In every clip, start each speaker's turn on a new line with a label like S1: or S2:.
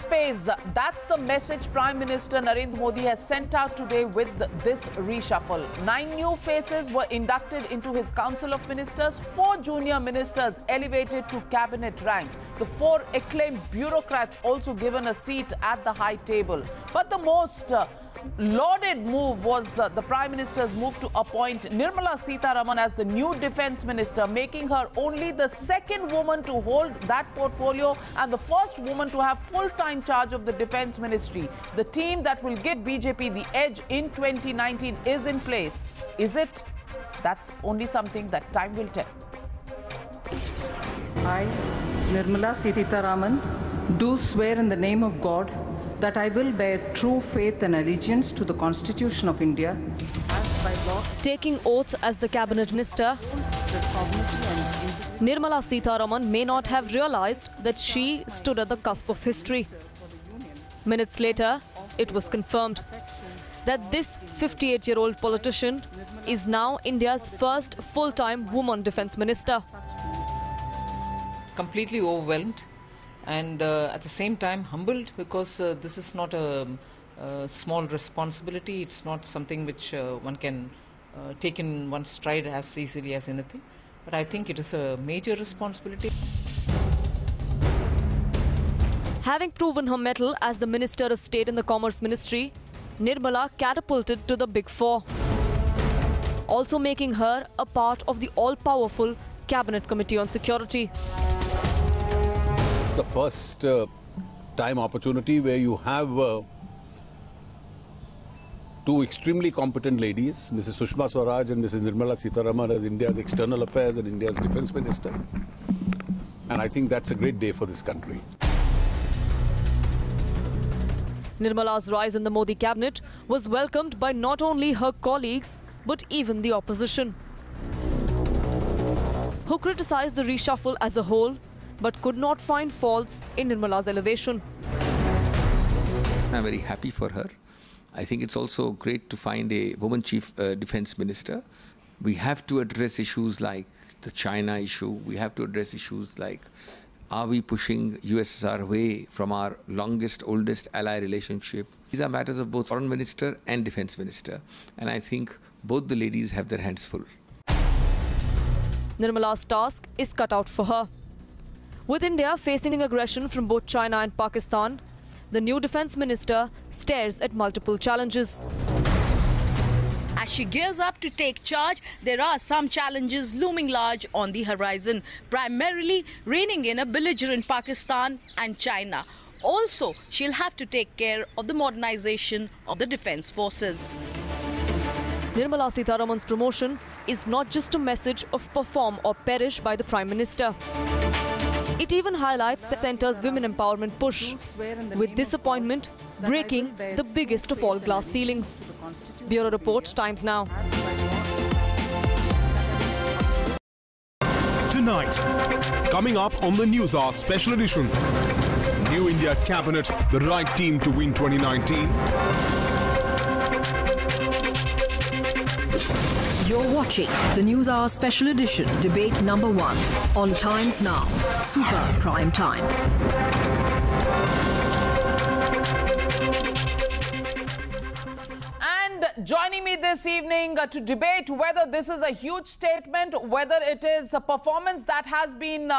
S1: space. That's the message Prime Minister Narendra Modi has sent out today with this reshuffle. 9 new faces were inducted into his Council of Ministers, 4 junior ministers elevated to cabinet rank. The 4 acclaimed bureaucrats also given a seat at the high table. But the most lauded move was the Prime Minister's move to appoint Nirmala Sitharaman as the new Defence Minister, making her only the second woman to hold that portfolio and the first woman to have full-time charge of the Defence Ministry. The team that will give BJP the edge in 2019 is in place. Is it? That's only something that time will tell.
S2: I, Nirmala Sitharaman, do swear in the name of God that I will bear true faith and allegiance to the Constitution of India as by law.
S3: Taking oaths as the cabinet minister, Nirmala Sitharaman may not have realized that she stood at the cusp of history. Minutes later, it was confirmed that this 58-year-old politician is now India's first full-time woman defence minister.
S4: Completely overwhelmed and at the same time humbled, because this is not a small responsibility. It's not something which one can take in one stride as easily as anything. But I think it is a major responsibility.
S3: Having proven her mettle as the Minister of State in the Commerce Ministry, Nirmala catapulted to the Big Four, also making her a part of the all-powerful Cabinet Committee on Security.
S5: It's the first time opportunity where you have two extremely competent ladies, Mrs. Sushma Swaraj and Mrs. Nirmala Sitharaman, as India's External Affairs and India's Defence Minister. And I think that's a great day for this country.
S3: Nirmala's rise in the Modi cabinet was welcomed by not only her colleagues but even the opposition, who criticized the reshuffle as a whole but could not find faults in Nirmala's elevation.
S6: I'm very happy for her. I think it's also great to find a woman chief defense minister. We have to address issues like the China issue. We have to address issues like, are we pushing USSR away from our longest, oldest ally relationship? These are matters of both foreign minister and defense minister. And I think both the ladies have their hands full.
S3: Nirmala's task is cut out for her. With India facing aggression from both China and Pakistan, the new defense minister stares at multiple challenges.
S7: As she gears up to take charge, there are some challenges looming large on the horizon, primarily reining in a belligerent Pakistan and China. Also, she'll have to take care of the modernization of the defense forces.
S3: Nirmala Sitharaman's promotion is not just a message of perform or perish by the Prime Minister. It even highlights the centre's women empowerment push, with this appointment breaking the biggest of all glass ceilings. Bureau Report, Times Now.
S8: Tonight, coming up on the Newshour Special Edition, New India Cabinet, the right team to win 2019.
S9: You're watching the Newshour Special Edition, debate number 1 on Times Now, Super Prime Time.
S1: And joining me this evening to debate whether this is a huge statement, whether it is a performance that has been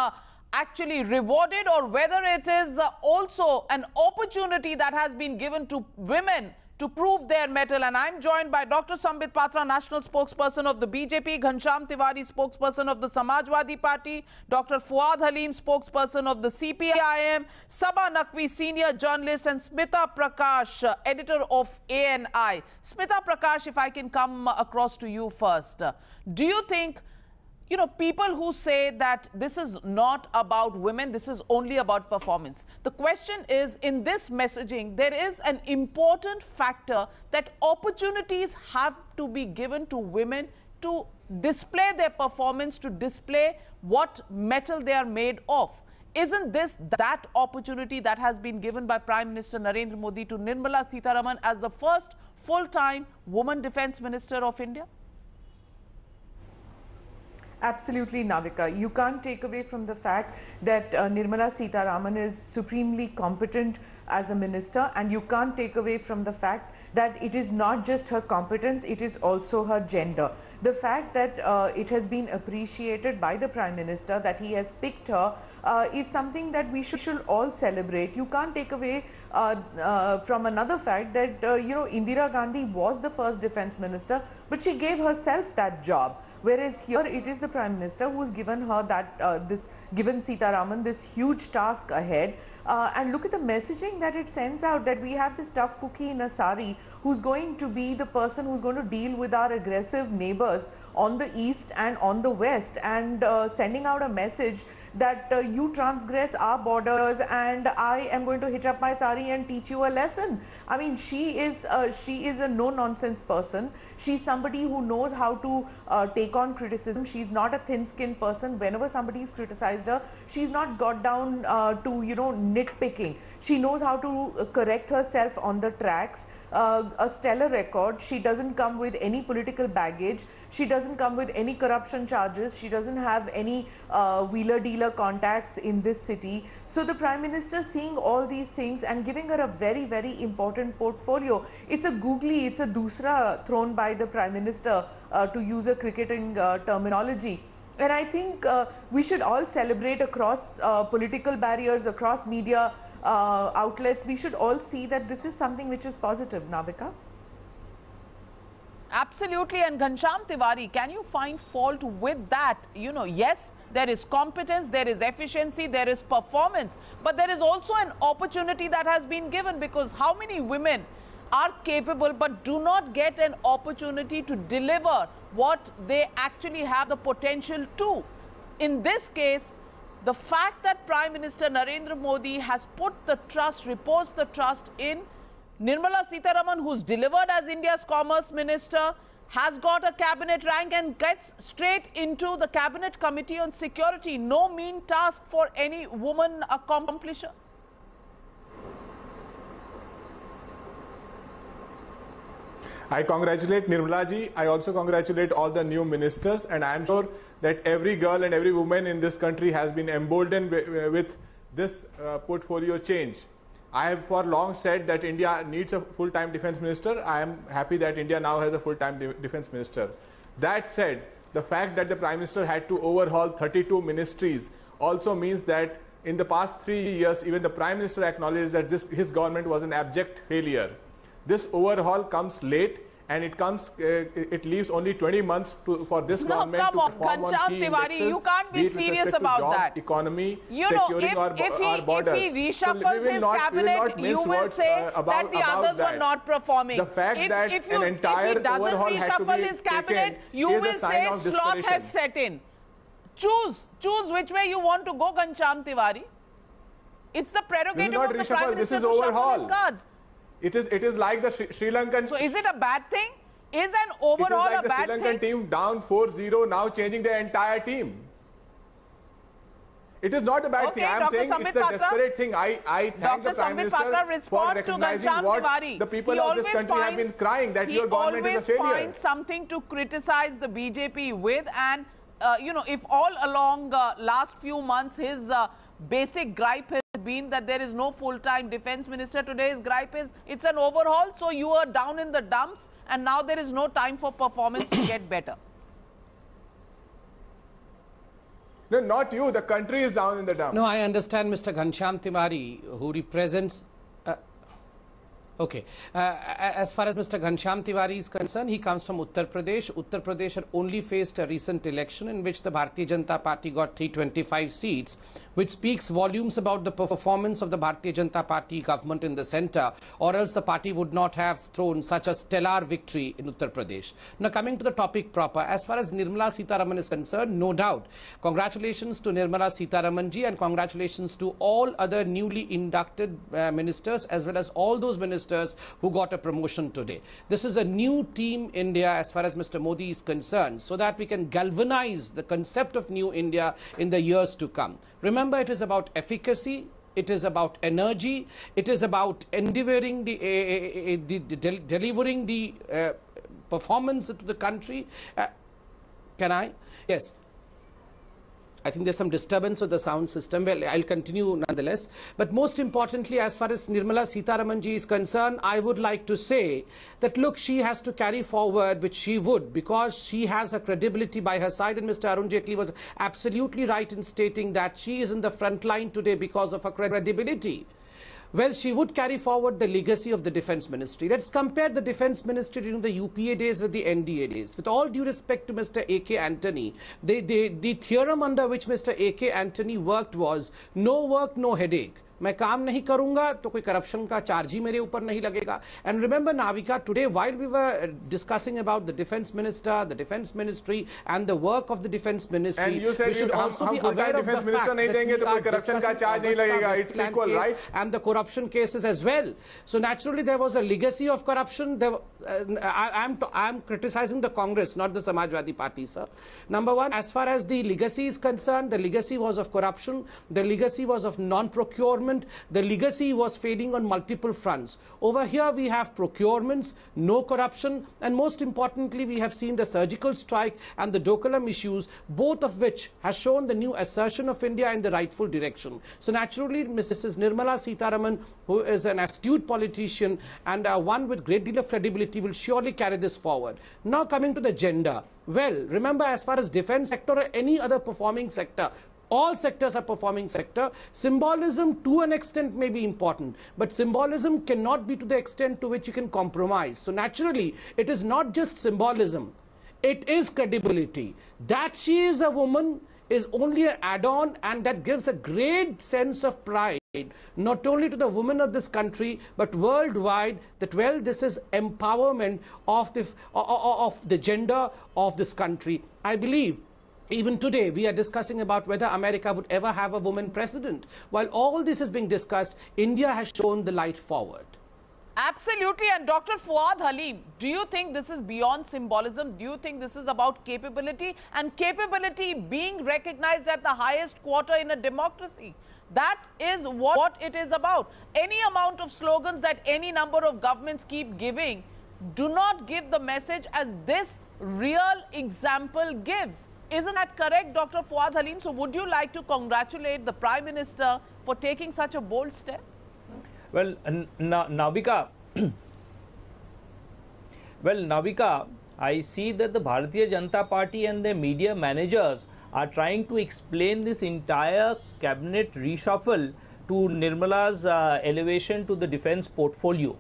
S1: actually rewarded, or whether it is also an opportunity that has been given to women to prove their mettle. And I'm joined by Dr. Samrit Patra, national spokesperson of the BJP, Ghanshyam Tiwari, spokesperson of the Samajwadi Party, Dr. Fuad Halim, spokesperson of the CPIM, Saba Naqvi, senior journalist, and Smita Prakash, editor of ANI. Smita Prakash, if I can come across to you first. Do you think, you know, people who say that this is not about women, this is only about performance. The question is, in this messaging, there is an important factor that opportunities have to be given to women to display their performance, to display what metal they are made of. Isn't this that opportunity that has been given by Prime Minister Narendra Modi to Nirmala Sitharaman as the first full-time woman defense minister of India?
S10: Absolutely, Navika. You can't take away from the fact that Nirmala Sitharaman is supremely competent as a minister, and you can't take away from the fact that it is not just her competence, it is also her gender. The fact that it has been appreciated by the Prime Minister that he has picked her is something that we should all celebrate. You can't take away from another fact that Indira Gandhi was the first defense minister, but she gave herself that job. Whereas here it is the Prime Minister who's given her that, given Sitharaman this huge task ahead. And look at the messaging that it sends out, that we have this tough cookie in a sari who's going to be the person who's going to deal with our aggressive neighbors on the east and on the west, and sending out a message that you transgress our borders and I am going to hitch up my sari and teach you a lesson. I mean, she is a no-nonsense person. She's somebody who knows how to take on criticism. She's not a thin-skinned person. Whenever somebody's criticized her, she's not got down to nitpicking. She knows how to correct herself on the tracks. A stellar record. She doesn't come with any political baggage. She doesn't come with any corruption charges. She doesn't have any wheeler-dealer contacts in this city. So the Prime Minister seeing all these things and giving her a very, very important portfolio. It's a googly, it's a dusra thrown by the Prime Minister, to use a cricketing terminology. And I think we should all celebrate across political barriers, across media outlets. We should all see that this is something which is positive, Navika.
S1: Absolutely. And Ghanshyam Tiwari, can you find fault with that? Yes, there is competence, there is efficiency, there is performance, but there is also an opportunity that has been given, because how many women are capable but do not get an opportunity to deliver what they actually have the potential to? In this case, the fact that Prime Minister Narendra Modi has put the trust, reposed the trust in Nirmala Sitharaman, who's delivered as India's Commerce Minister, has got a cabinet rank and gets straight into the Cabinet Committee on Security. No mean task for any woman accomplisher.
S11: I congratulate Nirmala ji. I also congratulate all the new ministers, and I am sure that every girl and every woman in this country has been emboldened with this portfolio change. I have for long said that India needs a full-time defense minister. I am happy that India now has a full-time defense minister. That said, the fact that the Prime Minister had to overhaul 32 ministries also means that in the past 3 years, even the Prime Minister acknowledges that his government was an abject failure. This overhaul comes late, and it leaves only 20 months for this government to perform on key indexes.
S1: You can't be serious about that.
S11: Economy, securing our borders.
S1: If he reshuffles his cabinet, you will say that the others were not performing.
S11: The fact that an entire overhaul had to be
S1: his cabinet, you will say sloth has set in. Choose which way you want to go, Ghanshyam Tiwari. It's the prerogative of the Prime Minister to shuffle his cards.
S11: It is like the Sri Lankan.
S1: So is it a bad thing? Is an overhaul a bad thing?
S11: It is like the Sri Lankan team down 4-0, now changing the entire team. It is not a bad thing. I am saying it's a desperate thing. I thank the Prime Minister for recognizing what the people of this country have been crying, that your government is a failure.
S1: He always finds something to criticize the BJP with, and if all along last few months his basic gripe has been that there is no full-time defense minister, today's gripe is it's an overhaul, so you are down in the dumps and now there is no time for performance to get better.
S11: No, not you. The country is down in the dumps.
S12: No, I understand Mr. Ghanshyam Tiwari, who represents... as far as Mr. Ghanshyam Tiwari is concerned, he comes from Uttar Pradesh. Uttar Pradesh had only faced a recent election in which the Bharatiya Janata Party got 325 seats, which speaks volumes about the performance of the Bharatiya Janata Party government in the centre, or else the party would not have thrown such a stellar victory in Uttar Pradesh. Now, coming to the topic proper, as far as Nirmala Sitharaman is concerned, no doubt, congratulations to Nirmala Sitharaman ji and congratulations to all other newly inducted ministers as well as all those ministers who got a promotion today. This is a new team India as far as Mr. Modi is concerned, so that we can galvanize the concept of new India in the years to come. Remember, it is about efficacy, it is about energy, it is about endeavoring delivering the performance to the country. Can I? Yes. I think there's some disturbance of the sound system. Well, I'll continue nonetheless. But most importantly, as far as Nirmala Sitharaman ji is concerned, I would like to say that, look, she has to carry forward, which she would, because she has her credibility by her side. And Mr. Arun Jaitley was absolutely right in stating that she is in the front line today because of her credibility. Well, she would carry forward the legacy of the Defence Ministry. Let's compare the Defence Ministry during the UPA days with the NDA days. With all due respect to Mr. A.K. Antony, the theorem under which Mr. A.K. Antony worked was no work, no headache. मैं काम नहीं करूंगा तो कोई corruption का charge ही मेरे ऊपर नहीं लगेगा. And remember, Navika, today while we were discussing about the defense minister, the defense ministry and the work of the defense ministry,
S11: and you said
S12: we should also be aware of the fact that we are discussing
S11: it's equal, right?
S12: And the corruption cases as well. So naturally there was a legacy of corruption. I'm criticizing the Congress, not the Samajwadi Party, sir. Number one, as far as the legacy is concerned, the legacy was of corruption, the legacy was of non-procurement, the legacy was fading on multiple fronts. Over here we have procurements, no corruption, and most importantly we have seen the surgical strike and the Dokulam issues, both of which has shown the new assertion of India in the rightful direction. So naturally Mrs. Nirmala Sitharaman, who is an astute politician and one with great deal of credibility, will surely carry this forward. Now coming to the gender. Well, remember, as far as defense sector or any other performing sector, all sectors are performing sector. Symbolism to an extent may be important, but symbolism cannot be to the extent to which you can compromise. So naturally, it is not just symbolism, it is credibility. That she is a woman is only an add-on, and that gives a great sense of pride, not only to the women of this country, but worldwide, that, well, this is empowerment of the gender of this country. I believe even today, we are discussing about whether America would ever have a woman president. While all this is being discussed, India has shown the light forward.
S1: Absolutely. And Dr. Fuad Halim, do you think this is beyond symbolism? Do you think this is about capability, and capability being recognized at the highest quarter in a democracy? That is what it is about. Any amount of slogans that any number of governments keep giving do not give the message as this real example gives. Isn't that correct, Dr. Fuad Halim? So would you like to congratulate the Prime Minister for taking such a bold step?
S13: Well, Navika, I see that the Bharatiya Janata Party and their media managers are trying to explain this entire cabinet reshuffle to Nirmala's elevation to the defense portfolio.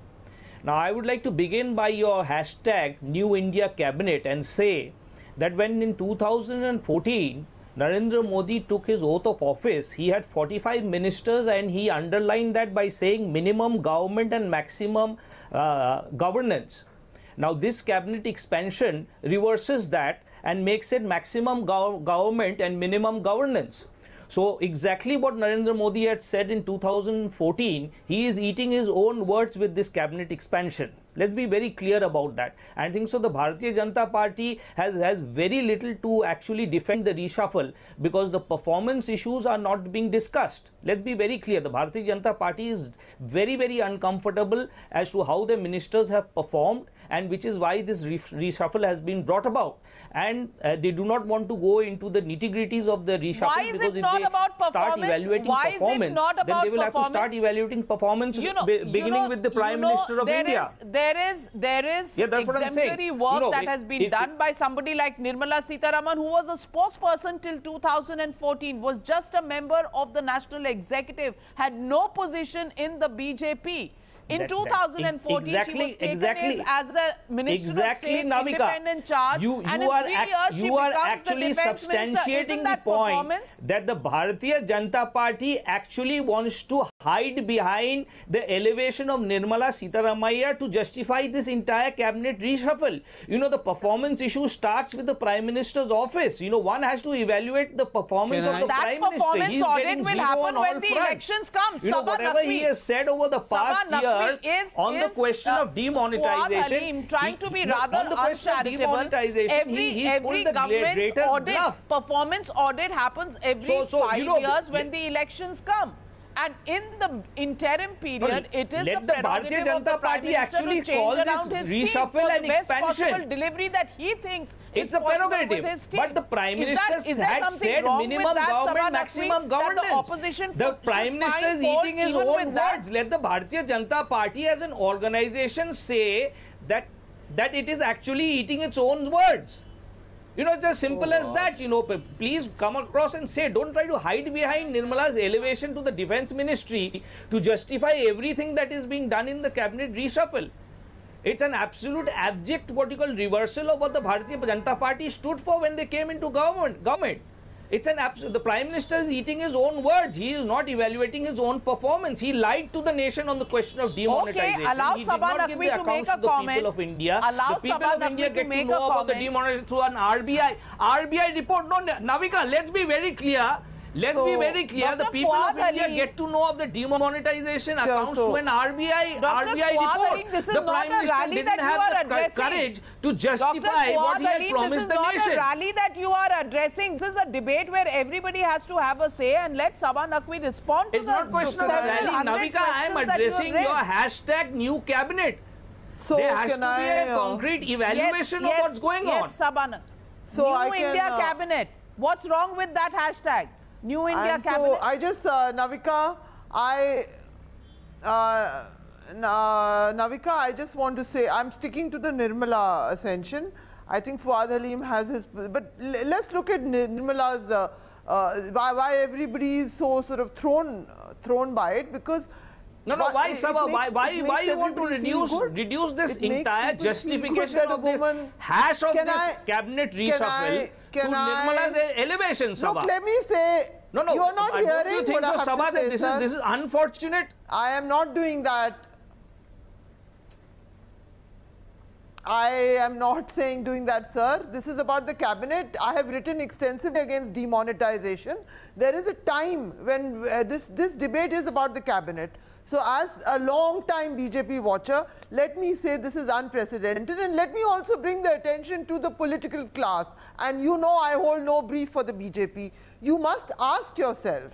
S13: Now, I would like to begin by your hashtag New India Cabinet and say that when in 2014, Narendra Modi took his oath of office, he had 45 ministers, and he underlined that by saying minimum government and maximum governance. Now, this cabinet expansion reverses that and makes it maximum government and minimum governance. So exactly what Narendra Modi had said in 2014, he is eating his own words with this cabinet expansion. Let's be very clear about that. I think so the Bharatiya Janata Party has very little to actually defend the reshuffle, because the performance issues are not being discussed. Let's be very clear. The Bharatiya Janata Party is very, very uncomfortable as to how the ministers have performed, and which is why this reshuffle has been brought about. And they do not want to go into the nitty-gritties of the reshuffle.
S1: Why is it not about performance?
S13: Evaluating
S1: Why
S13: performance,
S1: is it not about
S13: then they will
S1: performance?
S13: have to start evaluating performance, beginning with the Prime Minister of India.
S1: There is exemplary work that has been done by somebody like Nirmala Sitharaman, who was a spokesperson till 2014, was just a member of the National Executive, had no position in the BJP. In 2014, she was taken as a Minister of State, independent charge, and in 3 years she becomes
S13: actually
S1: the Defence
S13: substantiating the point that the Bharatiya Janata Party actually wants to hide behind the elevation of Nirmala Sitharaman to justify this entire cabinet reshuffle. The performance issue starts with the Prime Minister's office. One has to evaluate the performance of the Prime Minister.
S1: That performance audit will happen when the elections come.
S13: Whatever he has said over the past year, on the question of demonetization,
S1: trying to be rather uncharitable. Every government's audit, performance audit happens every 5 years when the elections come. And in the interim period, it is
S13: let
S1: the
S13: the Bharatiya
S1: prerogative of the
S13: Janata
S1: Prime
S13: Party
S1: Minister
S13: actually
S1: to change
S13: call
S1: around
S13: this
S1: his team
S13: reshuffle
S1: for
S13: and
S1: the best possible
S13: expansion.
S1: delivery that he thinks
S13: It's
S1: is
S13: a
S1: possible
S13: prerogative.
S1: with his team.
S13: But the Prime Minister
S1: is there
S13: had
S1: something
S13: said
S1: wrong
S13: minimum
S1: with that,
S13: government,
S1: Saba Naqvi,
S13: maximum
S1: that
S13: governance.
S1: the opposition
S13: The Prime
S1: should
S13: Minister is
S1: find fault
S13: eating his
S1: even
S13: own
S1: with that?
S13: words. Let the Bharatiya Janata Party as an organization say that it is actually eating its own words. You know, it's as simple as that. You know, please come across and say, don't try to hide behind Nirmala's elevation to the Defence Ministry to justify everything that is being done in the cabinet reshuffle. It's an absolute abject, what you call, reversal of what the Bharatiya Janata Party stood for when they came into government. It's an absolute. The Prime Minister is eating his own words. He is not evaluating his own performance. He lied to the nation on the question of demonetization.
S1: Okay, allow
S13: he
S1: Saba
S13: did not give
S1: Naqvi
S13: the
S1: to make
S13: accounts
S1: a
S13: to the
S1: comment.
S13: people of India.
S1: Allow
S13: the people
S1: Saba
S13: of India
S1: Naqvi
S13: get
S1: to
S13: to
S1: make
S13: know
S1: a
S13: about the
S1: comment.
S13: demonetization through an RBI report. No, Navika, let's be very clear. Let's be very clear. The people of India get to know of the demonetization accounts to an RBI report.
S1: This is
S13: the
S1: not
S13: Prime
S1: a
S13: Minister
S1: rally
S13: didn't
S1: that you
S13: have
S1: are
S13: the
S1: addressing.
S13: courage to justify what he had promised the nation.
S1: This is not a rally that you are addressing. This is a debate where everybody has to have a say, and let Saba Naqvi respond to
S13: it's not a question of rally. Navika, I am addressing your hashtag new cabinet.
S14: So
S13: there has
S14: can
S13: to be a
S14: I,
S13: concrete evaluation of what's going on.
S1: Yes, Saba Naqvi.
S14: So
S1: New India cabinet. What's wrong with that hashtag? New India cabinet.
S14: So I just, Navika, Navika, I just want to say, I'm sticking to the Nirmala ascension. I think Fuad Halim has his, but let's look at Nirmala's, why everybody is so sort of thrown by it, because
S13: why, Saba? Why you want to reduce this entire justification of this hash of this cabinet reshuffle to Nirmala's elevation, Saba?
S14: Look, let me say, you are not hearing
S13: don't you think
S14: what I have
S13: Saba,
S14: to say,
S13: this is unfortunate?
S14: I am not doing that. I am not doing that, sir. This is about the cabinet. I have written extensively against demonetization. There is a time when this debate is about the cabinet. So as a long-time BJP watcher, let me say this is unprecedented, and let me also bring the attention to the political class. And you know I hold no brief for the BJP. You must ask yourself,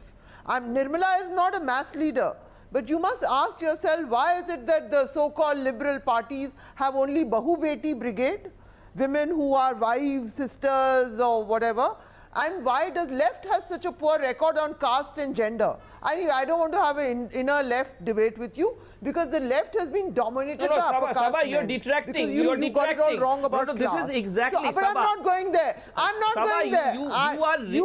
S14: Nirmala is not a mass leader, but you must ask yourself, why is it that the so-called liberal parties have only Bahu Beti brigade, women who are wives, sisters or whatever, and why does left has such a poor record on caste and gender? I don't want to have an inner left debate with you, because the left has been dominated by upper caste
S13: Saba, you're
S14: men.
S13: detracting.
S14: You got it all wrong about
S13: this
S14: class.
S13: is exactly,
S14: But I'm not going there. I'm not going there. You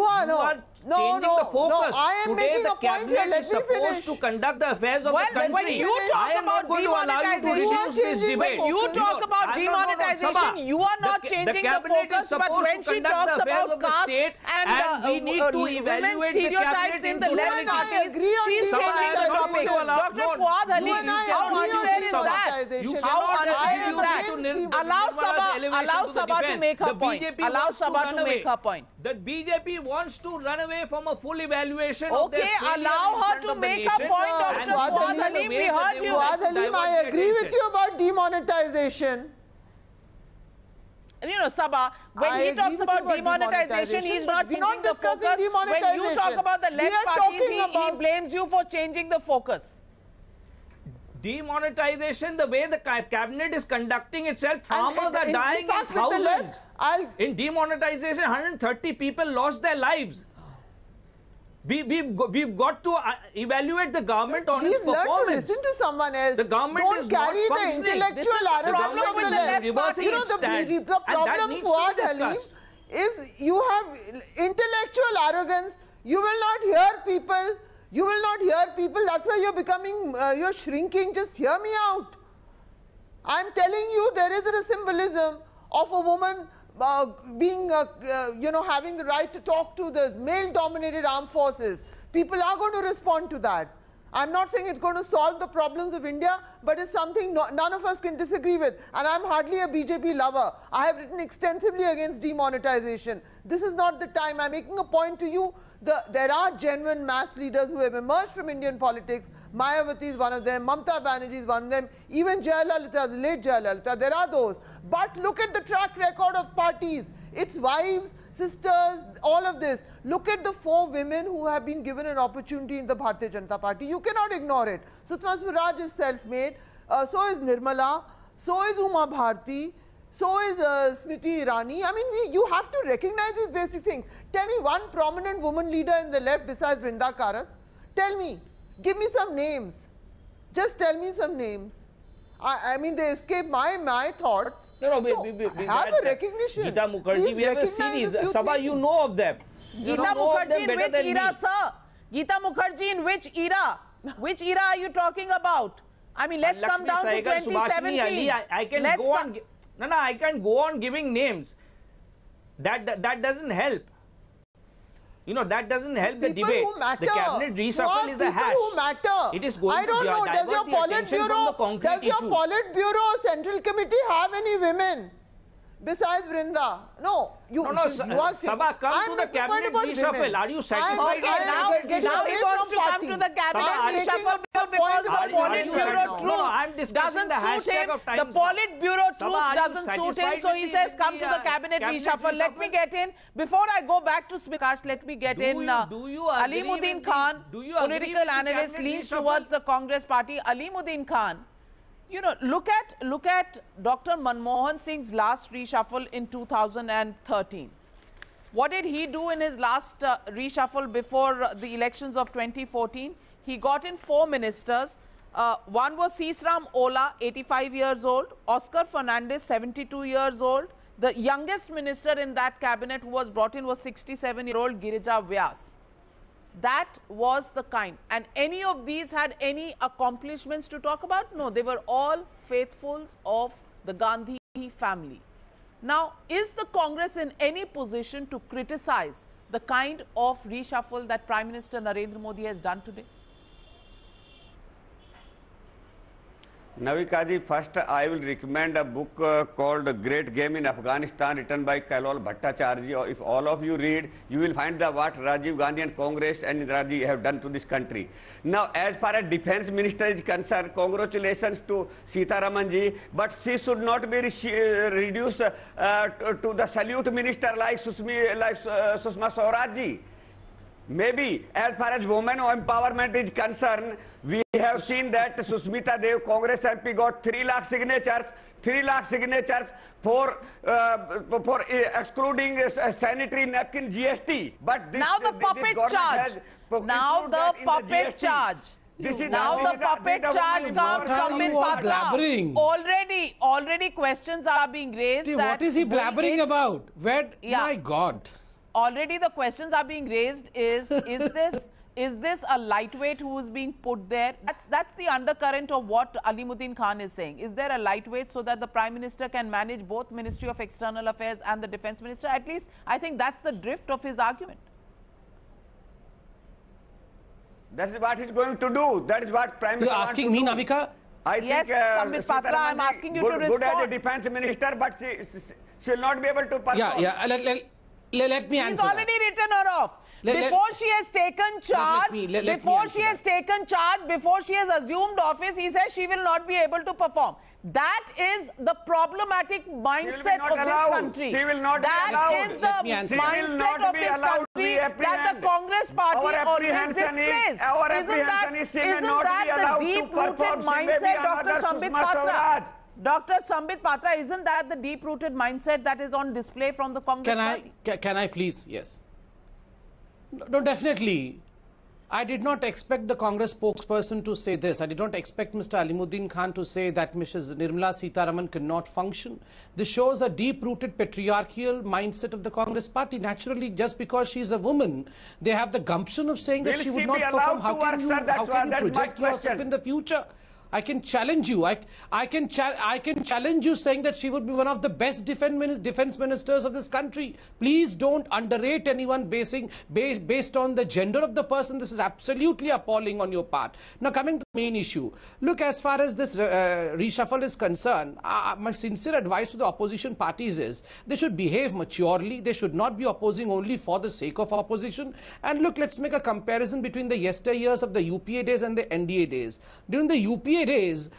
S14: are changing
S13: the focus.
S14: I am
S13: Today
S14: making
S13: the
S14: a point here.
S13: cabinet
S14: Let
S13: is
S14: me
S13: supposed
S14: finish.
S13: to conduct the affairs of the country.
S1: When you talk
S13: I am not going to allow you to reduce this debate.
S1: When you talk about demonetization, you are not changing the focus, but when she talks about caste and
S13: we need to
S1: women's
S13: evaluate the
S1: stereotypes
S13: cabinet
S1: in the left parties, she's changing the topic. Dr. Fuad Halim, how unfair is that? How unfair is that? Allow Saba to make her point. Allow Saba to make her point.
S13: The BJP wants to run away from a full evaluation of their failure
S1: allow her to make her point, Dr. Fuad Halim. We heard you.
S14: Fuad Halim, I agree with you about demonetization.
S1: You know, Saba, when he talks about demonetization, he's not changing the focus. When you talk about the left parties, he blames you for changing the focus.
S13: Demonetization, the way the cabinet is conducting itself, farmers are dying in thousands. In demonetization, 130 people lost their lives. We've got to evaluate the government on its performance.
S14: Learn to listen to someone else.
S13: The government
S14: Don't
S13: is
S14: carry
S13: not
S14: the
S13: functioning.
S14: intellectual arrogance of the left.
S13: Reversing
S14: You know,
S13: its stance.
S14: the problem, Fuad Halim, is you have intellectual arrogance. You will not hear people. You will not hear people. That's why you're becoming, you're shrinking. Just hear me out. I'm telling you, there is a symbolism of a woman being, having the right to talk to the male-dominated armed forces. People are going to respond to that. I'm not saying it's going to solve the problems of India, but it's something none of us can disagree with. And I'm hardly a BJP lover. I have written extensively against demonetization. This is not the time. I'm making a point to you. There are genuine mass leaders who have emerged from Indian politics. Mayawati is one of them, Mamata Banerjee is one of them, even Jayalalitha, the late Jayalalitha, there are those. But look at the track record of parties. It's wives, sisters, all of this. Look at the 4 women who have been given an opportunity in the Bharatiya Janata Party. You cannot ignore it. Sushma Swaraj is self-made, so is Nirmala, so is Uma Bharti, so is Smriti Irani. I mean, you have to recognize these basic things. Tell me one prominent woman leader in the left besides Brinda Karat. Tell me. Give me some names. Just tell me some names. I mean, they escape my thoughts.
S13: No,
S14: so have a recognition.
S13: Gita Mukherjee, we have a series. Saba, you know of them.
S1: Gita Mukherjee in which era, sir? Gita Mukherjee in which era? Which era are you talking about? I mean, let's come down to 2017.
S13: I can go on. No, I can't go on giving names. That doesn't help. You know, that doesn't help the debate. The cabinet reshuffle is a hash.
S14: Who matter.
S13: It is going
S14: I don't know.
S13: Does your
S14: Politburo Central Committee have any women besides Vrinda? No.
S13: Saba, come to the cabinet reshuffle. Are you satisfied?
S1: Now he wants to come to the cabinet reshuffle because the Politburo truth doesn't suit him. The Politburo truth doesn't suit him, so he says come to the cabinet reshuffle. Let me get in, before I go back to Prakash, let me get in Alimuddin Khan, political analyst, leans towards the Congress party. Alimuddin Khan, you know, look at Dr. Manmohan Singh's last reshuffle in 2013. What did he do in his last reshuffle before the elections of 2014? He got in 4 ministers. One was Sisram Ola, 85 years old. Oscar Fernandez, 72 years old. The youngest minister in that cabinet who was brought in was 67-year-old Girija Vyas. That was the kind. And any of these had any accomplishments to talk about? No, they were all faithfuls of the Gandhi family. Now, is the Congress in any position to criticize the kind of reshuffle that Prime Minister Narendra Modi has done today?
S15: Navika ji, first I will recommend a book called Great Game in Afghanistan, written by Kailal Bhattacharya. If all of you read, you will find what Rajiv Gandhi and Congress and Indira ji have done to this country. Now, as far as Defense Minister is concerned, congratulations to Sitaraman ji, but she should not be reduced to the salute minister like Sushma Swaraj ji. Maybe as far as women empowerment is concerned, we have seen that Susmita Dev, Congress MP, got 3 lakh signatures. 3 lakh signatures for excluding sanitary napkin GST. But this,
S1: now the puppet charge. Now the puppet charge. Now the puppet charge comes from Samrit Patra. Already questions are being raised.
S12: See, what is he blabbering about? My God.
S1: Already the questions are being raised is this a lightweight who is being put there? That's the undercurrent of what Alimuddin Khan is saying. Is there a lightweight so that the Prime Minister can manage both Ministry of External Affairs and the Defence Minister? At least I think that's the drift of his argument.
S15: That is what he's going to do. That is what Prime Minister.
S12: You're asking me, Navika?
S1: Yes, Samrit Patra, I'm asking you to respond.
S15: Good as a Defence Minister, but she will not be able to perform.
S12: Let me answer.
S1: He's already written her off. Before she has taken charge, before she has assumed office, he says she will not be able to perform. That is the problematic mindset of this country.
S15: She will not
S1: that is the mindset of this country that the Congress party always displays. Isn't that the deep-rooted mindset, Dr. Samrit Patra? Dr. Samrit Patra, isn't that the deep-rooted mindset that is on display from the Congress party?
S12: Can I please? Yes. No, definitely. I did not expect the Congress spokesperson to say this. I did not expect Mr. Alimuddin Khan to say that Mrs. Nirmala Sitharaman cannot function. This shows a deep-rooted patriarchal mindset of the Congress party. Naturally, just because she is a woman, they have the gumption of saying that she would not perform. How can you project yourself in the future? I can challenge you. I can challenge you saying that she would be one of the best defense ministers of this country. Please don't underrate anyone based on the gender of the person. This is absolutely appalling on your part. Now, coming to the main issue. Look, as far as this reshuffle is concerned, my sincere advice to the opposition parties is they should behave maturely. They should not be opposing only for the sake of opposition. And look, let's make a comparison between the yesteryears of the UPA days and the NDA days. During the UPA it is,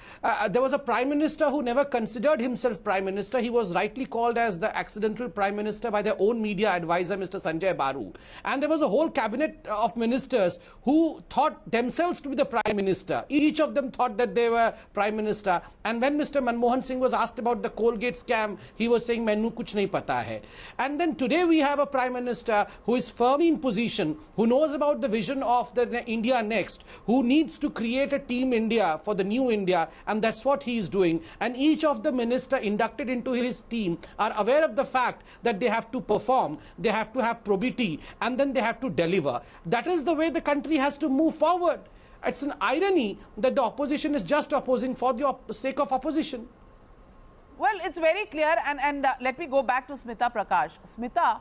S12: there was a Prime Minister who never considered himself Prime Minister. He was rightly called as the accidental Prime Minister by their own media advisor, Mr. Sanjay Baru. And there was a whole cabinet of ministers who thought themselves to be the Prime Minister. Each of them thought that they were Prime Minister. And when Mr. Manmohan Singh was asked about the Colgate scam, he was saying, "Mainu kuch nahi pata hai." And then today we have a Prime Minister who is firmly in position, who knows about the vision of the India Next, who needs to create a Team India for the new India, and that's what he is doing. And each of the minister inducted into his team are aware of the fact that they have to perform, they have to have probity, and then they have to deliver. That is the way the country has to move forward. It's an irony that the opposition is just opposing for the sake of opposition.
S1: Well, it's very clear, and let me go back to Smita Prakash. Smita,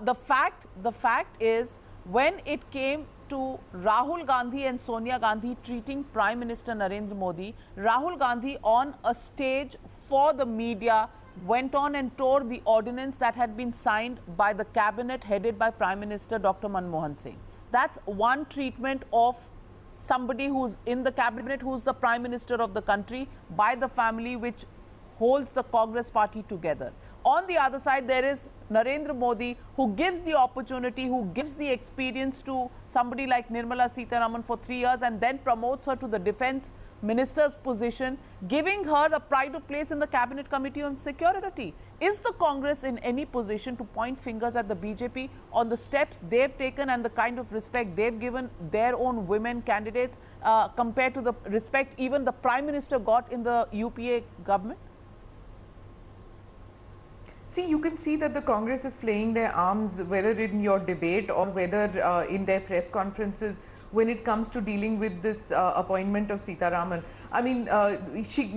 S1: the fact is, when it came to Rahul Gandhi and Sonia Gandhi treating Prime Minister Narendra Modi, Rahul Gandhi on a stage for the media went on and tore the ordinance that had been signed by the cabinet headed by Prime Minister Dr. Manmohan Singh. That's one treatment of somebody who's in the cabinet, who's the Prime Minister of the country, by the family which holds the Congress party together. On the other side, there is Narendra Modi, who gives the opportunity, who gives the experience to somebody like Nirmala Sitharaman for 3 years and then promotes her to the defense minister's position, giving her a pride of place in the cabinet committee on security. Is the Congress in any position to point fingers at the BJP on the steps they've taken and the kind of respect they've given their own women candidates compared to the respect even the Prime Minister got in the UPA government?
S10: See, you can see that the Congress is playing their arms, whether in your debate or whether in their press conferences, when it comes to dealing with this appointment of Sitharaman. I mean,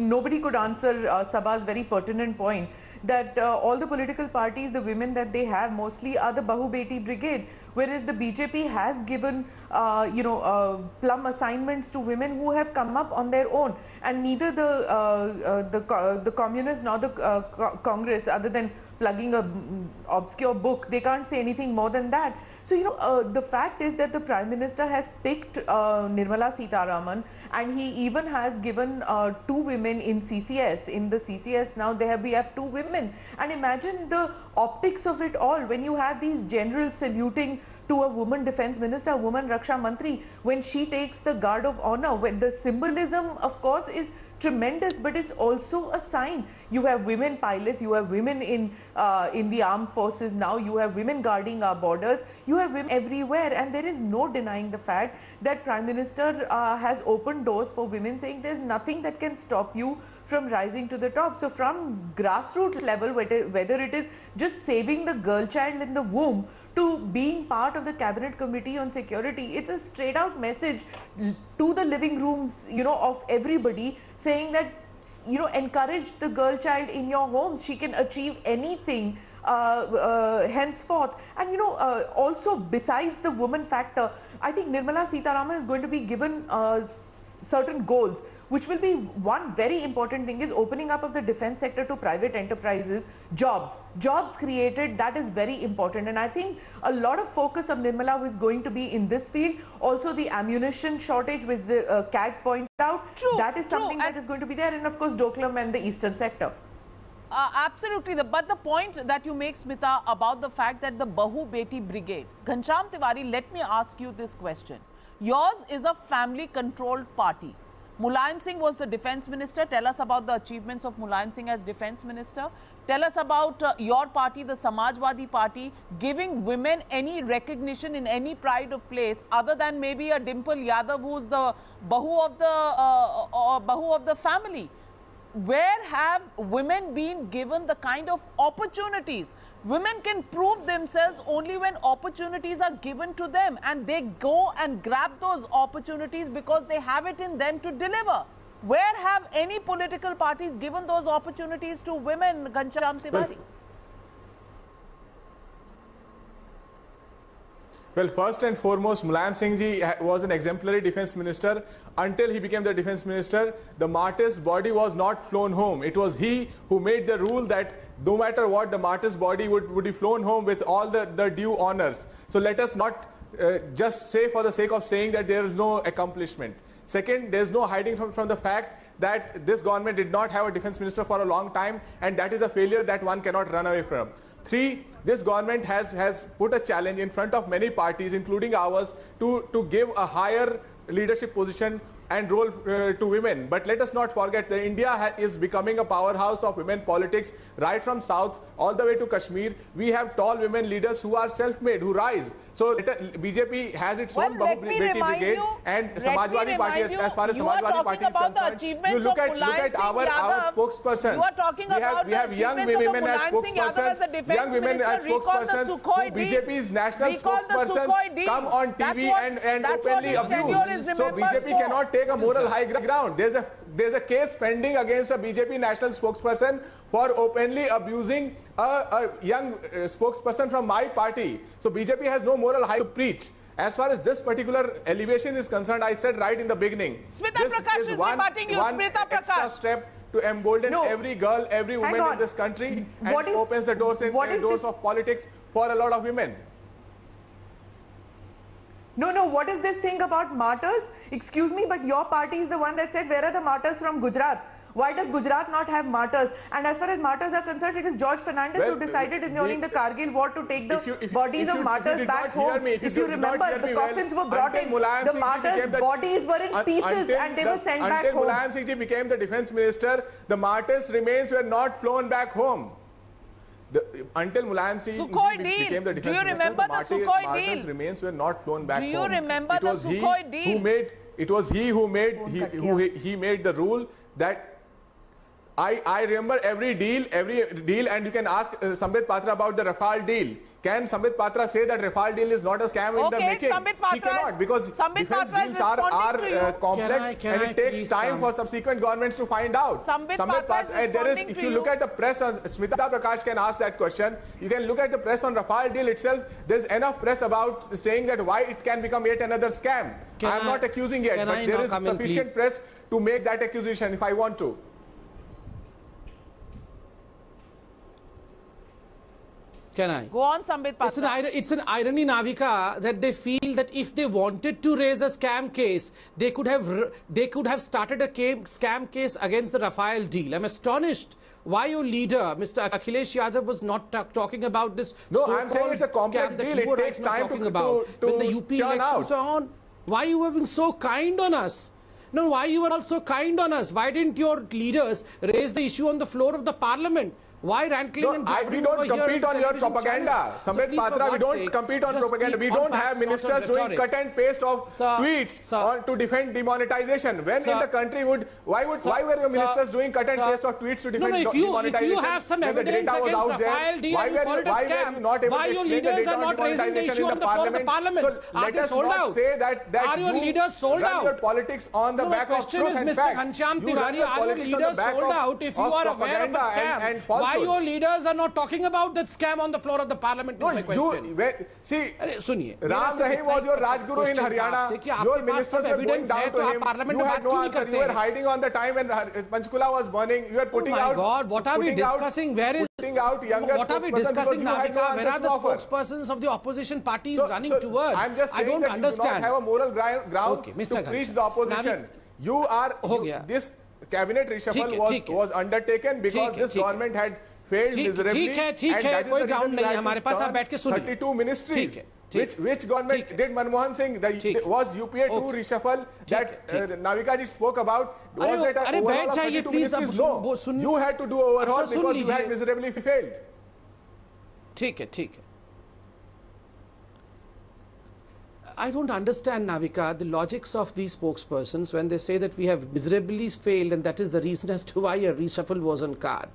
S10: nobody could answer Saba's very pertinent point that all the political parties, the women that they have mostly are the Bahu Beti brigade, whereas the BJP has given, plum assignments to women who have come up on their own, and neither the communists nor the Congress, other than plugging a obscure book, they can't say anything more than that. So, the fact is that the Prime Minister has picked Nirmala Sitharaman, and he even has given 2 women in CCS. In the CCS now we have 2 women. And imagine the optics of it all when you have these generals saluting to a woman defense minister, a woman Raksha Mantri, when she takes the guard of honor. When the symbolism, of course, is tremendous, but it's also a sign. You have women pilots, you have women in the armed forces now, you have women guarding our borders, you have women everywhere, and there is no denying the fact that Prime Minister has opened doors for women, saying there's nothing that can stop you from rising to the top. So from grassroots level, whether it is just saving the girl child in the womb to being part of the cabinet committee on security, it's a straight out message to the living rooms, of everybody, saying that, encourage the girl child in your homes. She can achieve anything henceforth. And also besides the woman factor, I think Nirmala Sitharaman is going to be given certain goals, which will be one very important thing is opening up of the defense sector to private enterprises, jobs created, that is very important. And I think a lot of focus of Nirmala is going to be in this field. Also the ammunition shortage, which the CAG pointed out, that is something that is going to be there. And of course Doklam and the eastern sector.
S1: Absolutely. But the point that you make, Smita, about the fact that the Bahu Beti brigade, Ghanshyam Tiwari, let me ask you this question. Yours is a family-controlled party. Mulayam Singh was the defense minister. Tell us about the achievements of Mulayam Singh as defense minister. Tell us about your party, the Samajwadi Party, giving women any recognition in any pride of place other than maybe a Dimple Yadav, who's the Bahu of the family. Where have women been given the kind of opportunities? Women can prove themselves only when opportunities are given to them, and they go and grab those opportunities because they have it in them to deliver. Where have any political parties given those opportunities to women, Ghanshyam Tiwari?
S11: Well, first and foremost, Mulayam Singh ji was an exemplary defense minister. Until he became the defense minister, the martyr's body was not flown home. It was he who made the rule that no matter what, the martyr's body would be flown home with all the due honors. So let us not just say for the sake of saying that there is no accomplishment. Second, there's no hiding from the fact that this government did not have a defense minister for a long time, and that is a failure that one cannot run away from. Three, this government has put a challenge in front of many parties, including ours, to give a higher leadership position and role to women. But let us not forget that India is becoming a powerhouse of women politics, right from South all the way to Kashmir. We have tall women leaders who are self-made, who rise. So BJP has its own Beti Brigade, and Samajwadi Party, as far as Samajwadi Party is concerned, you look at our spokesperson.
S1: You are talking about
S11: we have young women as spokespersons, young women as spokespersons, who BJP's national spokespersons come on TV and openly abuse. So BJP cannot take a moral high ground. There's a case pending against a BJP national spokesperson for openly abusing a young spokesperson from my party. So BJP has no moral high to preach. As far as this particular elevation is concerned, I said right in the beginning,
S1: Smita Prakash is rebutting you. Smita Prakash.
S11: Extra step to embolden every girl, every woman in this country, and opens the doors of politics for a lot of women.
S10: No, what is this thing about martyrs? Excuse me, but your party is the one that said, where are the martyrs from Gujarat? Why does Gujarat not have martyrs? And as far as martyrs are concerned, it is George Fernandez who decided during the Kargil war to take the bodies of martyrs back home. If you remember, the coffins were brought in, the martyrs' bodies were in pieces and they were sent back home.
S11: Until Mulayam Singh Ji became the defense minister, the martyrs' remains were not flown back home. Until Mulayam Singh became the defense minister, the martyrs' remains were not flown back home.
S1: Do you remember the Sukhoi deal?
S11: It was he who made the rule that I remember every deal, and you can ask Samrit Patra about the Rafale deal. Can Samrit Patra say that Rafale deal is not a scam in the making? He cannot, because defense deals are complex and it takes time for subsequent governments to find out.
S1: Samrit Patra,
S11: if you look at the press on Smita Prakash can ask that question. You can look at the press on Rafale deal itself. There's enough press about saying that why it can become yet another scam. I'm not accusing yet, but there is sufficient press to make that accusation if I want to.
S12: Can I?
S1: Go on, Samrit Patra.
S12: It's an irony, Navika, that they feel that if they wanted to raise a scam case, they could have started a scam case against the Rafale deal. I'm astonished why your leader, Mr. Akhilesh Yadav, was not talking about this.
S11: No, I'm saying it's a complex deal. It takes time to
S12: when the UP elections were on. Why you were being so kind on us? No, why you were all so kind on us? Why didn't your leaders raise the issue on the floor of the parliament? Why rankling and
S11: we don't compete on your propaganda. Samrit Patra, we don't compete on propaganda. We don't have ministers doing cut and paste of tweets to defend demonetization. When in the country why were your ministers doing cut and paste of tweets to defend demonetization?
S12: If you have some evidence against Rafale deal and you call it a scam, why your leaders are not raising the issue on the floor of the parliament? Are they sold out? Are your leaders sold out?
S11: Your politics on the back of truth and facts.
S12: My question is, Mr. Ghanshyam Tiwari, are your leaders sold out if you are aware of a scam? Why your leaders are not talking about that scam on the floor of the parliament?
S11: No, see, Ram Rahim was your Rajguru in Haryana. Your ministers were going down to him. You had no answer. You were hiding on the time when Panchkula was burning. You were putting out.
S12: Oh my God, what are we discussing? Where is
S11: what
S12: are we discussing, Navika? Where are the spokespersons of the opposition parties running towards?
S11: I'm just saying that you do not have a moral ground to preach the opposition. You are this cabinet reshuffle was undertaken because this government had failed miserably, and that is the reason 32 ministries. Which government did Manmohan Singh? Was UPA 2 reshuffle that Navika ji spoke about? Was it an overhaul of 32 ministries? No. You had to do overhaul because you had miserably failed.
S12: I don't understand, Navika, the logics of these spokespersons when they say that we have miserably failed and that is the reason as to why a reshuffle was on card.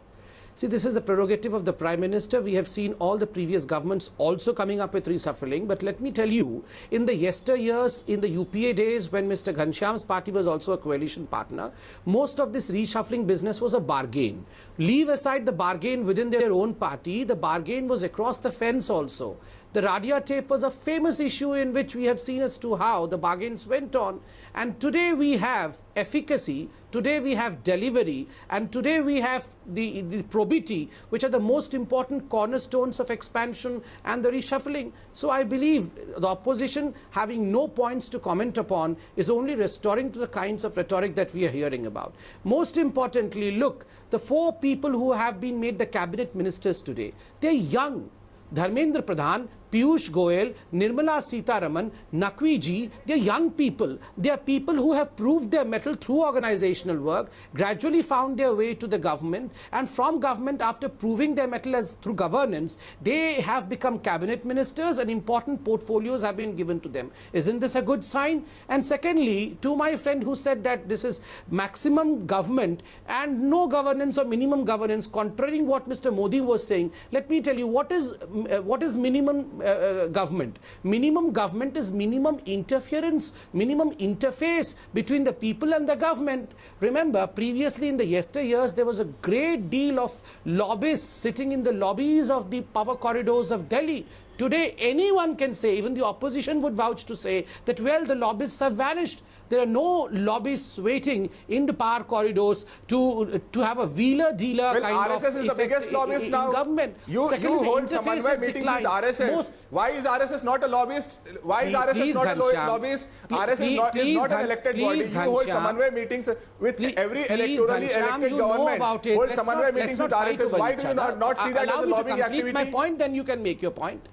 S12: See, this is the prerogative of the Prime Minister. We have seen all the previous governments also coming up with reshuffling. But let me tell you, in the yesteryears, in the UPA days, when Mr. Ghanshyam's party was also a coalition partner, most of this reshuffling business was a bargain. Leave aside the bargain within their own party, the bargain was across the fence also. The Radia tape was a famous issue in which we have seen as to how the bargains went on. And today we have efficacy, today we have delivery, and today we have the probity, which are the most important cornerstones of expansion and the reshuffling. So I believe the opposition, having no points to comment upon, is only restoring to the kinds of rhetoric that we are hearing about. Most importantly, look, the 4 people who have been made the cabinet ministers today, they're young. Dharmendra Pradhan, Piyush Goyal, Nirmala Sitharaman, Naqvi ji, they are young people. They are people who have proved their mettle through organizational work, gradually found their way to the government, and from government, after proving their mettle as through governance, they have become cabinet ministers and important portfolios have been given to them. Isn't this a good sign? And secondly, to my friend who said that this is maximum government and no governance or minimum governance, contrary what Mr. Modi was saying, let me tell you what is minimum government. Minimum government is minimum interference, minimum interface between the people and the government. Remember, previously in the yesteryears, there was a great deal of lobbyists sitting in the lobbies of the power corridors of Delhi. Today, anyone can say, even the opposition would vouch to say that, well, the lobbyists have vanished. There are no lobbyists waiting in the power corridors to have a wheeler-dealer kind of
S11: RSS is the biggest lobbyist now.
S12: Government.
S11: You hold Samanvay meetings with RSS. Why is RSS not a lobbyist? Why is RSS not a lobbyist? RSS is not an elected body. You hold Samanvay meetings with every electorally elected government. Hold Samanvay meetings with RSS. Why do you not see that as a lobbying activity?
S12: My point, then you can make your point.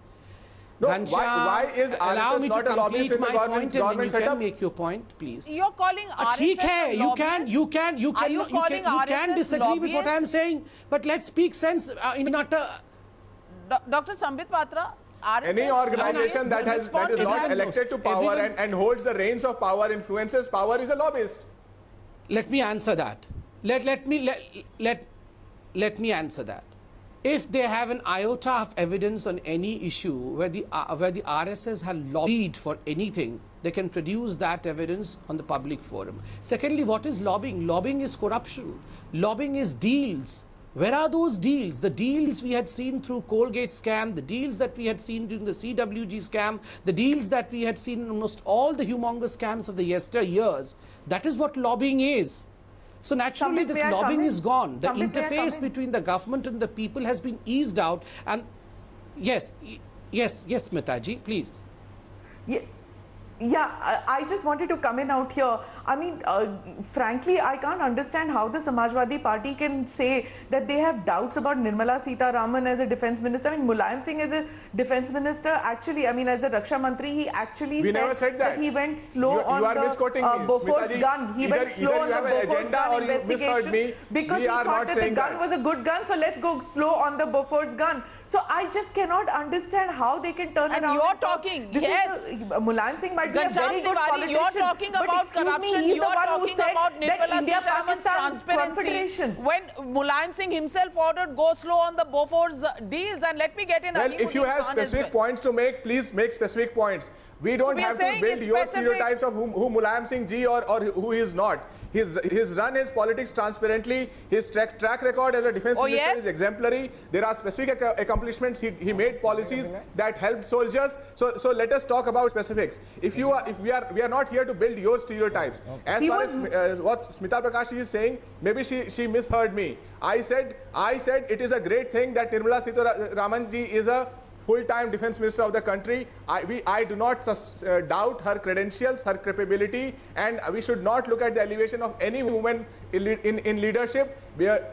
S11: No, why is RSS not a lobbyist in the government setup?
S12: You can make your point, please.
S1: You're calling RSS
S12: lobbyist? You can disagree with what I'm saying, but let's speak sense in not a...
S1: Dr. Samrit Patra, RSS,
S11: any organization that is not elected to power and holds the reins of power, influences power, is a lobbyist.
S12: Let me answer that. Let me answer that. If they have an iota of evidence on any issue where the RSS have lobbied for anything, they can produce that evidence on the public forum. Secondly, what is lobbying? Lobbying is corruption. Lobbying is deals. Where are those deals? The deals we had seen through Colgate scam, the deals that we had seen during the CWG scam, the deals that we had seen in almost all the humongous scams of the yesteryears. That is what lobbying is. So naturally, this lobbying is gone. The interface between the government and the people has been eased out. And yes, Smitaji, please.
S10: Yeah, I just wanted to come in out here. I mean, frankly, I can't understand how the Samajwadi Party can say that they have doubts about Nirmala Sitharaman as a defense minister. I mean, Mulayam Singh as a defense minister, actually, I mean, as a Raksha Mantri, he actually said that he went slow on the Bofors gun. He went slow on the Bofors gun investigation because he thought that the gun was a good gun, so let's go slow on the Bofors gun. So I just cannot understand how they can turn around.
S1: And you're talking, yes.
S10: Mulayam Singh might be a very good politician.
S1: You're talking about corruption. You're talking about Nirmala Sitharaman's transparency. When Mulayam Singh himself ordered go slow on the Bofors deals, and let me get in.
S11: Well, if you have specific points to make, please make specific points. We don't have to build your stereotypes of who Mulayam Singh ji or who he is not. He's run his politics transparently. His track record as a defense minister is exemplary. There are specific accomplishments. He made policies that helped soldiers. So let us talk about specifics. We are not here to build your stereotypes. As far as what Smita Prakash is saying, maybe she misheard me. I said it is a great thing that Nirmala Sitharaman ji is a full-time defense minister of the country. I do not doubt her credentials, her capability, and we should not look at the elevation of any woman in leadership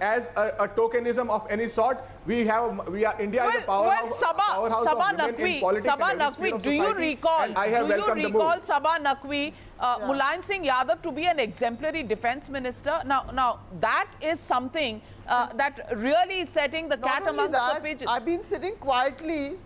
S11: as a tokenism of any sort. India is a powerhouse of women in politics.
S1: Saba Naqvi, do you recall Saba Naqvi, Mulayam Singh Yadav to be an exemplary defense minister? Now that is something that really is setting the cat amongst the pigeons.
S14: I've been sitting quietly.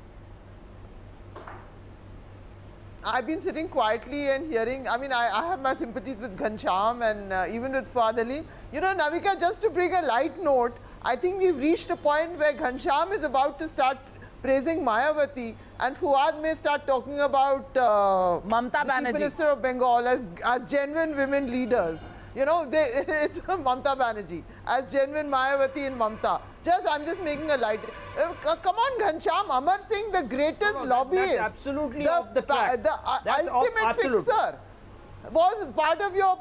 S14: And hearing, I mean, I have my sympathies with Ghanshyam and even with Fuad Ali. You know, Navika, just to bring a light note, I think we've reached a point where Ghanshyam is about to start praising Mayawati and Fuad may start talking about
S1: Mamata Banerjee,
S14: Chief Minister of Bengal as genuine women leaders. You know, it's Mamta Banerjee as genuine Mayawati in Mamta. I'm just making a light. Come on, Ghanshyam, Amar Singh, the greatest lobbyist.
S13: That's absolutely off the track.
S14: The ultimate fixer was part of your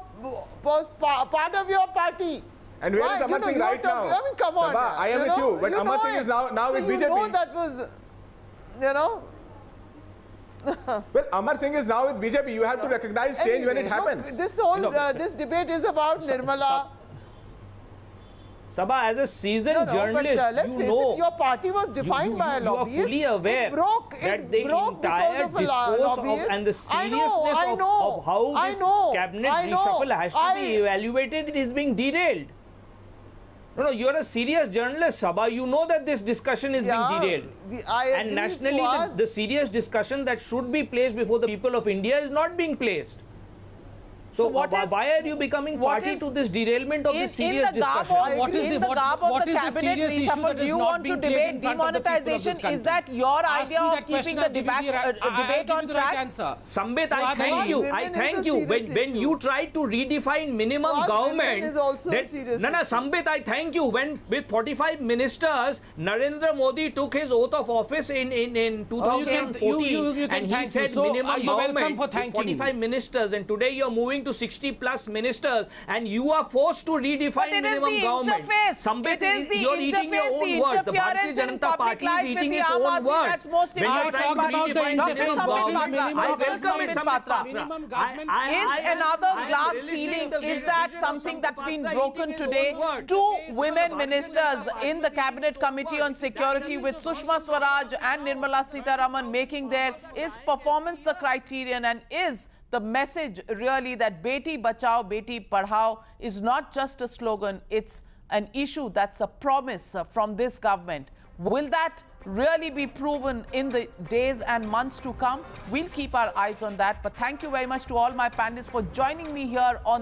S14: party.
S11: And where is Amar Singh right now?
S14: I mean, come on.
S11: Saba, I am with you, but Amar Singh is now with BJP.
S14: You know that was, you know.
S11: Well, Amar Singh is now with BJP. You have to recognize change when it happens.
S14: Look, this whole this debate is about Nirmala.
S13: Saba, as a seasoned journalist,
S14: let's face it, your party was defined by a lobbyist.
S13: You are fully aware that the entire discourse and the seriousness of how this cabinet reshuffle has to be evaluated is being derailed. No, you're a serious journalist, Saba. You know that this discussion is being derailed. And nationally, the serious discussion that should be placed before the people of India is not being placed. So why are you becoming party to this derailment of this serious discussion?
S1: What is the cabinet reshuffle? Do you want to debate demonetization? Is that your idea of keeping the debate on track?
S13: Samrit, I thank you. I thank you. When you tried to redefine minimum government, Samrit, I thank you. When with 45 ministers, Narendra Modi took his oath of office in 2014, and he said minimum government with 45 ministers, and today you're moving to 60 plus ministers, and you are forced to redefine minimum government.
S1: It is the interface, the interference in public life with the Aam Aadmi that's most important. I welcome it, Samrit Patra. Is another glass ceiling, is that something that's been broken today? 2 women ministers in the Cabinet Committee on Security with Sushma Swaraj and Nirmala Sitharaman making there. Is performance the criterion, and is the message really that Beti Bachao, Beti Padhao is not just a slogan, it's an issue that's a promise from this government? Will that really be proven in the days and months to come? We'll keep our eyes on that. But thank you very much to all my panelists for joining me here on